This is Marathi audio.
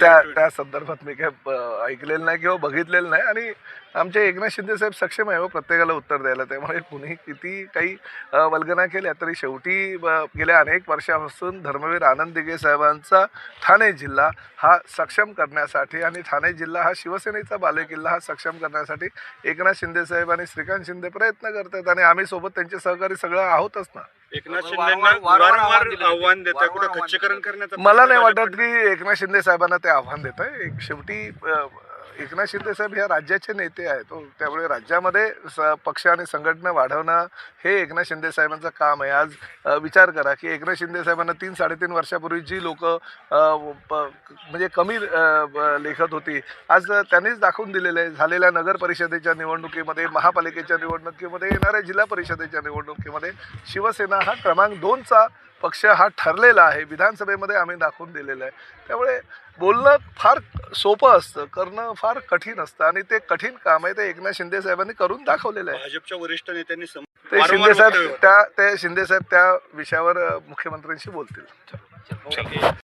त्या संदर्भात मी काय ऐकलेलं नाही किंवा बघितलेलं नाही आणि आमचे एकनाथ शिंदे साहेब सक्षम आहे प्रत्येकाला उत्तर द्यायला. त्यामुळे कुणी किती काही वल्गना केल्या तरी शेवटी गेल्या अनेक वर्षापासून धर्मवीर आनंद दिघे साहेबांचा ठाणे जिल्हा हा सक्षम करण्यासाठी आणि ठाणे जिल्हा हा शिवसेनेचा बालेकिल्ला हा सक्षम करण्यासाठी एकनाथ शिंदे साहेब आणि श्रीकांत शिंदे प्रयत्न करतात आणि आम्ही सोबत त्यांचे सहकारी सगळं आहोतच ना. एकनाथ शिंदेंना वारंवार आव्हान देत आहे, कुठं खच्चीकरण करण्याचं मला नाही वाटत की एकनाथ शिंदे साहेबांना ते आव्हान देत आहे. शेवटी एकनाथ शिंदे साहेब ह्या राज्याचे नेते आहेत, त्यामुळे राज्यामध्ये पक्ष आणि संघटना वाढवणं हे एकनाथ शिंदे साहेबांचं काम आहे. आज विचार करा की एकनाथ शिंदे साहेबांना 3-3.5 वर्षापूर्वी जी लोक म्हणजे कमी लेखत होती आज त्यांनीच दाखवून दिलेलं आहे. झालेल्या नगर परिषदेच्या निवडणुकीमध्ये, महापालिकेच्या निवडणुकीमध्ये, येणाऱ्या जिल्हा परिषदेच्या निवडणुकीमध्ये शिवसेना हा क्रमांक 2चा पक्ष हा ठरलेला आहे. विधानसभेमध्ये आम्ही दाखवून दिलेलं आहे. त्यामुळे बोलणं फार सोपं असतं, करणं फार कठीण असतं आणि ते कठीण काम आहे ते एकनाथ शिंदे साहेबांनी करून दाखवलेलं आहे. भाजपच्या वरिष्ठ नेत्यांनी शिंदे साहेब त्या विषयावर मुख्यमंत्र्यांशी बोलतील.